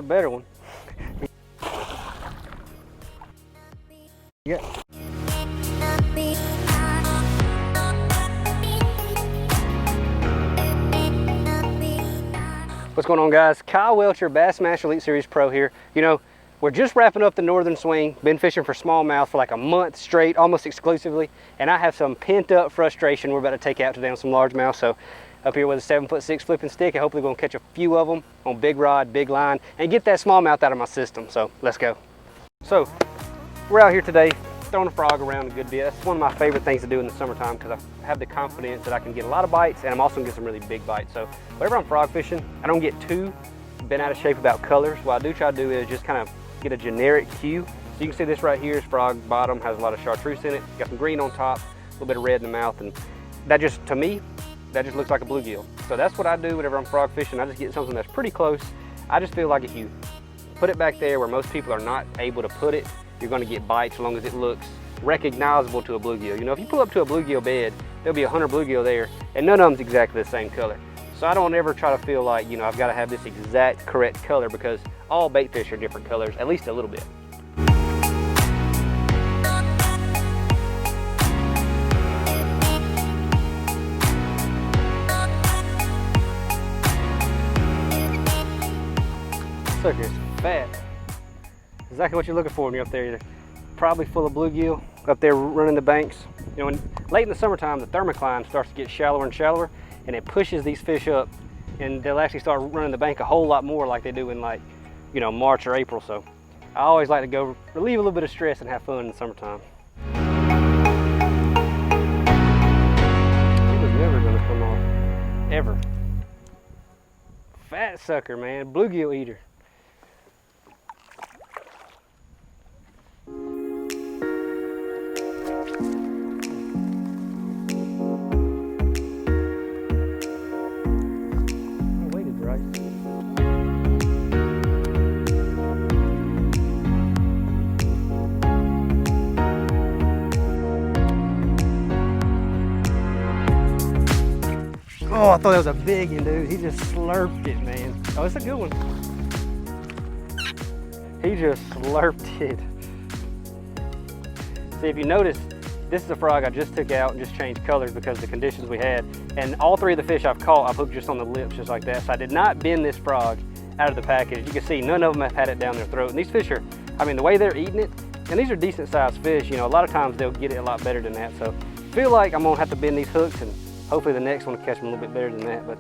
better one. Yeah. What's going on, guys? Kyle Welcher, Bassmaster Elite Series Pro here. You know, we're just wrapping up the northern swing. Been fishing for smallmouth for like a month straight, almost exclusively, and I have some pent up frustration we're about to take out today on some largemouth. So up here with a 7'6" flipping stick, and hopefully we're gonna catch a few of them on big rod, big line, and get that smallmouth out of my system. So let's go. So we're out here today throwing a frog around a good bit. That's one of my favorite things to do in the summertime because I have the confidence that I can get a lot of bites, and I'm also gonna get some really big bites. So whenever I'm frog fishing, I don't get too bent out of shape about colors. What I do try to do is just kind of get a generic hue. So you can see this right here is frog bottom, has a lot of chartreuse in it, got some green on top, a little bit of red in the mouth, and that just, to me, that just looks like a bluegill. So that's what I do whenever I'm frog fishing. I just get something that's pretty close. I just feel like if you put it back there where most people are not able to put it, you're gonna get bites as long as it looks recognizable to a bluegill. You know, if you pull up to a bluegill bed, there'll be 100 bluegill there, and none of them's exactly the same color. So I don't ever try to feel like, you know, I've got to have this exact correct color, because all bait fish are different colors, at least a little bit. Sucker's fat. Exactly what you're looking for when you're up there. You're probably full of bluegill up there running the banks. You know, late in the summertime, the thermocline starts to get shallower and shallower, and it pushes these fish up, and they'll actually start running the bank a whole lot more like they do in, like, you know, March or April. So I always like to go relieve a little bit of stress and have fun in the summertime. He was never gonna come off, ever. Fat sucker, man, bluegill eater. Oh, I thought that was a big one, dude. He just slurped it, man. Oh, it's a good one. He just slurped it. See, if you notice, this is a frog I just took out and just changed colors because of the conditions we had. And all three of the fish I've caught, I've hooked just on the lips, just like that. So I did not bend this frog out of the package. You can see none of them have had it down their throat. And these fish are, I mean, the way they're eating it, and these are decent sized fish, you know, a lot of times they'll get it a lot better than that. So I feel like I'm gonna have to bend these hooks, and hopefully the next one will catch them a little bit better than that. But,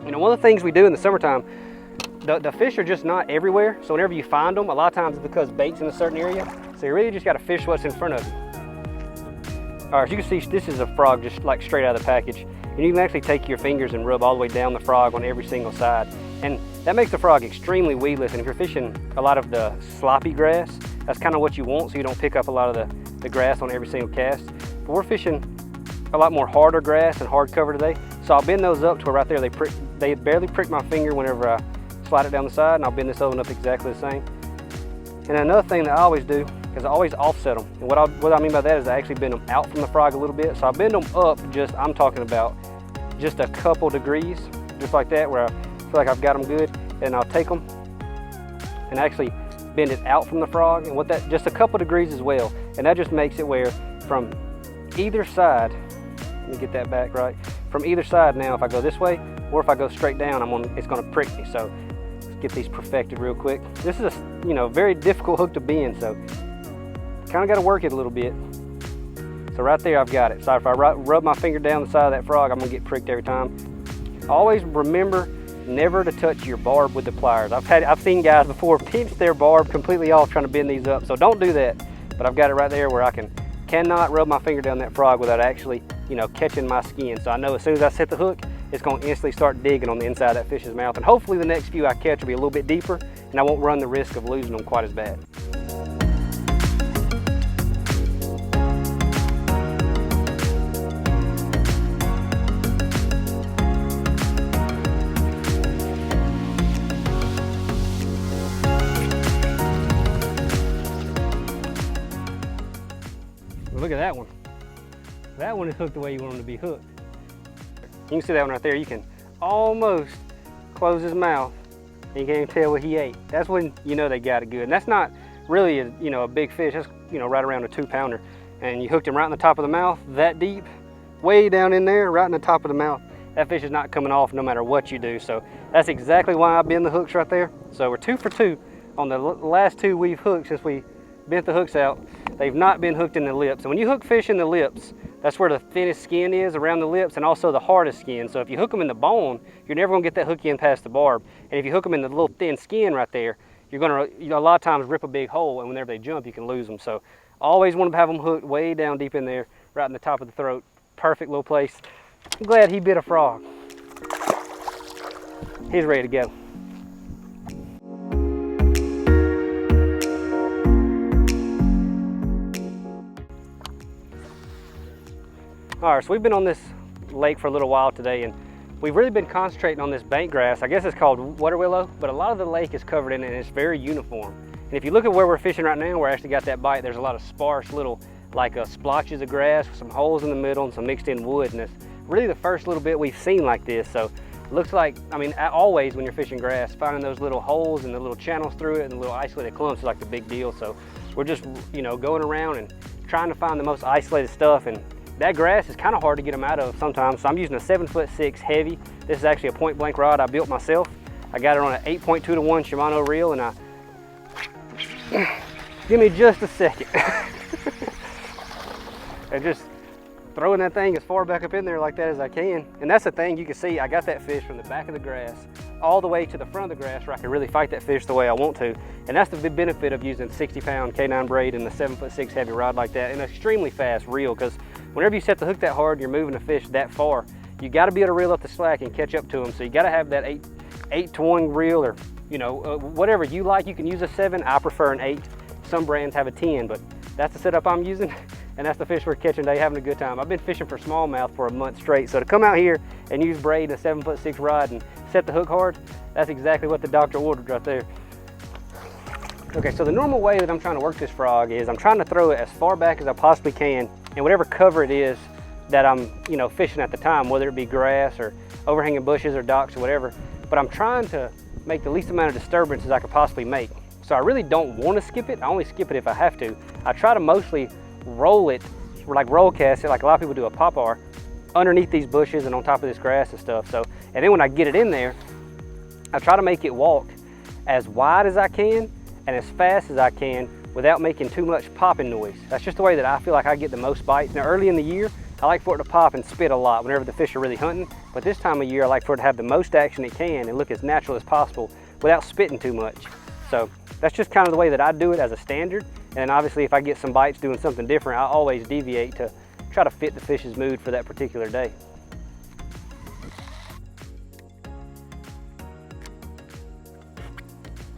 you know, one of the things we do in the summertime, the fish are just not everywhere. So whenever you find them, a lot of times it's because bait's in a certain area. So you really just gotta fish what's in front of you. All right, as you can see, this is a frog just like straight out of the package. And you can actually take your fingers and rub all the way down the frog on every single side. And that makes the frog extremely weedless. And if you're fishing a lot of the sloppy grass, that's kind of what you want, so you don't pick up a lot of the grass on every single cast. But we're fishing a lot more harder grass and hard cover today. So I'll bend those up to where right there they barely prick my finger whenever I slide it down the side, and I'll bend this other one up exactly the same. And another thing that I always do is I always offset them. And what I mean by that is I actually bend them out from the frog a little bit. So I bend them up, I'm talking about just a couple degrees, just like that, where I feel like I've got them good. And I'll take them and actually bend it out from the frog, and just a couple degrees as well. And that just makes it where from either side, let me get that back right, from either side now, if I go this way or if I go straight down, it's gonna prick me. So let's get these perfected real quick. This is a, you know, very difficult hook to bend, so kind of got to work it a little bit. So right there I've got it. So if I rub my finger down the side of that frog, I'm gonna get pricked every time. Always remember never to touch your barb with the pliers. I've seen guys before pinch their barb completely off trying to bend these up, so don't do that. But I've got it right there where I cannot rub my finger down that frog without actually, you know, catching my skin. So I know as soon as I set the hook, it's going to instantly start digging on the inside of that fish's mouth. And hopefully the next few I catch will be a little bit deeper, and I won't run the risk of losing them quite as bad. Look at that one. That one is hooked the way you want him to be hooked. You can see that one right there. You can almost close his mouth and you can't even tell what he ate. That's when you know they got it good. And that's not really a big fish. That's right around a 2-pounder. And you hooked him right in the top of the mouth, that deep, way down in there, right in the top of the mouth. That fish is not coming off no matter what you do. So that's exactly why I bend the hooks right there. So we're 2 for 2 on the last 2 we've hooked since we bent the hooks out. They've not been hooked in the lips. And when you hook fish in the lips, that's where the thinnest skin is around the lips and also the hardest skin. So if you hook them in the bone, you're never gonna get that hook in past the barb. And if you hook them in the little thin skin right there, you're gonna, a lot of times rip a big hole, and whenever they jump, you can lose them. So always want to have them hooked way down deep in there, right in the top of the throat. Perfect little place. I'm glad he bit a frog. He's ready to go. All right, so we've been on this lake for a little while today, and we've really been concentrating on this bank grass. I guess it's called water willow, but a lot of the lake is covered in it, and it's very uniform. And if you look at where we're fishing right now, where I actually got that bite, there's a lot of sparse little splotches of grass with some holes in the middle and some mixed in wood, and it's really the first little bit we've seen like this. So it looks like, I mean, always when you're fishing grass, finding those little holes and the little channels through it and the little isolated clumps is like the big deal. So we're just going around and trying to find the most isolated stuff, and that grass is kind of hard to get them out of sometimes. So I'm using a 7'6" heavy. This is actually a point blank rod I built myself. I got it on an 8.2-to-1 Shimano reel, and give me just a second. And just throwing that thing as far back up in there like that as I can. And that's the thing, you can see I got that fish from the back of the grass all the way to the front of the grass where I can really fight that fish the way I want to. And that's the big benefit of using 60-pound K9 braid and the 7'6" heavy rod like that, and an extremely fast reel, because whenever you set the hook that hard, you're moving the fish that far, you got to be able to reel up the slack and catch up to them. So you got to have that 8-to-1 reel, or whatever you like. You can use a 7. I prefer an 8. Some brands have a 10, but that's the setup I'm using, and that's the fish we're catching today, having a good time. I've been fishing for smallmouth for a month straight, so to come out here and use braid and a 7'6" rod and set the hook hard, that's exactly what the doctor ordered right there. Okay, so the normal way that I'm trying to work this frog is I'm trying to throw it as far back as I possibly can, and whatever cover it is that I'm fishing at the time, whether it be grass or overhanging bushes or docks or whatever, but I'm trying to make the least amount of disturbance as I could possibly make. So I really don't want to skip it. I only skip it if I have to. I try to mostly roll it, like roll cast it, like a lot of people do a pop-ar, underneath these bushes and on top of this grass and stuff. So, and then when I get it in there, I try to make it walk as wide as I can and as fast as I can without making too much popping noise. That's just the way that I feel like I get the most bites. Now early in the year, I like for it to pop and spit a lot whenever the fish are really hunting, but this time of year I like for it to have the most action it can and look as natural as possible without spitting too much. So that's just kind of the way that I do it as a standard. And obviously if I get some bites doing something different, I always deviate to try to fit the fish's mood for that particular day.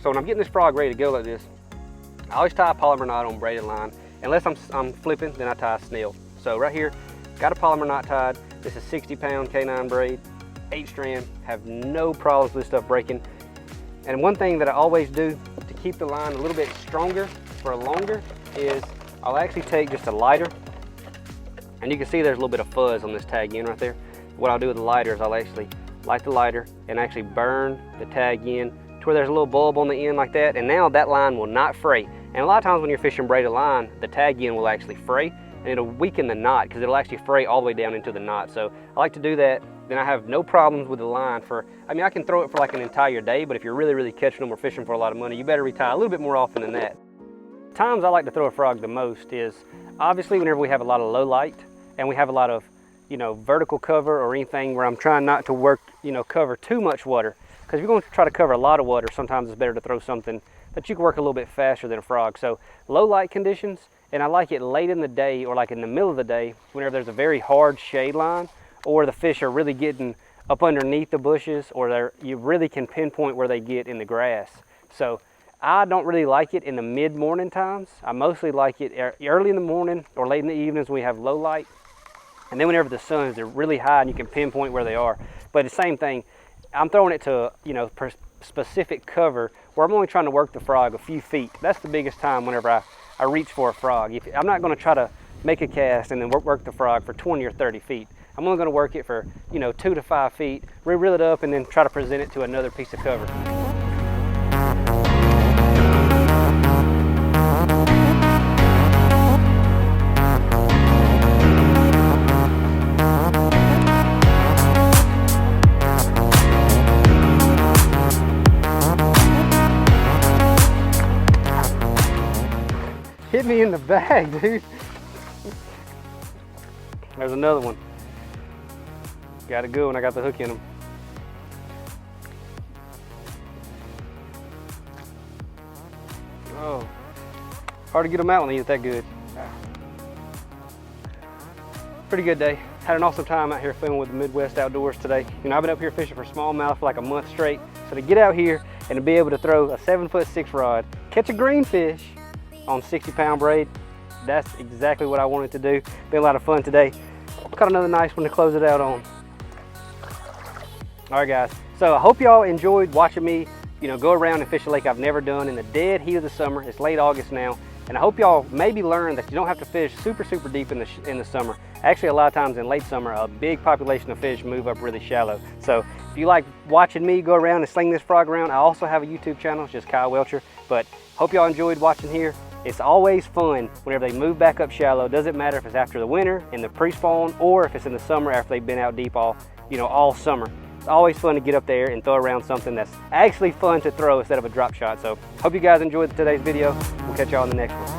So when I'm getting this frog ready to go like this, I always tie a polymer knot on braided line. Unless I'm flipping, then I tie a snail. So right here, got a polymer knot tied. This is 60-pound K9 braid, 8-strand, have no problems with stuff breaking. And one thing that I always do to keep the line a little bit stronger for longer is I'll actually take just a lighter, and you can see there's a little bit of fuzz on this tag end right there. What I'll do with the lighter is I'll actually light the lighter and actually burn the tag end to where there's a little bulb on the end like that, and now that line will not fray. And a lot of times when you're fishing braided line, the tag end will actually fray, and it'll weaken the knot because it'll actually fray all the way down into the knot. So I like to do that. Then I have no problems with the line for, I mean, I can throw it for like an entire day, but if you're really catching them or fishing for a lot of money, you better retie a little bit more often than that. Times I like to throw a frog the most is obviously whenever we have a lot of low light and we have a lot of, vertical cover or anything where I'm trying not to work, cover too much water. Because if you're going to try to cover a lot of water, sometimes it's better to throw something that you can work a little bit faster than a frog. So low light conditions, and I like it late in the day or like in the middle of the day whenever there's a very hard shade line or the fish are really getting up underneath the bushes, or you really can pinpoint where they get in the grass. So I don't really like it in the mid-morning times. I mostly like it early in the morning or late in the evenings when we have low light. And then whenever the sun is really high and you can pinpoint where they are. But the same thing, I'm throwing it to specific cover where I'm only trying to work the frog a few feet. That's the biggest time whenever I reach for a frog. I'm not going to try to make a cast and then work the frog for 20 or 30 feet. I'm only going to work it for 2 to 5 feet, reel it up, and then try to present it to another piece of cover. me in the bag, dude. There's another one. Got a good one. I got the hook in them. Oh, hard to get them out when they get that good. Pretty good day. Had an awesome time out here filming with the Midwest Outdoors today. You know, I've been up here fishing for smallmouth for like a month straight. So to get out here and to be able to throw a 7'6" rod, catch a greenfish on 60-pound braid, that's exactly what I wanted to do. Been a lot of fun today. Caught another nice one to close it out on. All right, guys. So I hope y'all enjoyed watching me, you know, go around and fish a lake I've never done in the dead heat of the summer. It's late August now. And I hope y'all maybe learn that you don't have to fish super deep in the summer. Actually, a lot of times in late summer, a big population of fish move up really shallow. So if you like watching me go around and sling this frog around, I also have a YouTube channel. It's just Kyle Welcher. But hope y'all enjoyed watching here. It's always fun whenever they move back up shallow. Doesn't matter if it's after the winter in the pre-spawn or if it's in the summer after they've been out deep all summer. It's always fun to get up there and throw around something that's actually fun to throw instead of a drop shot. So hope you guys enjoyed today's video. We'll catch y'all in the next one.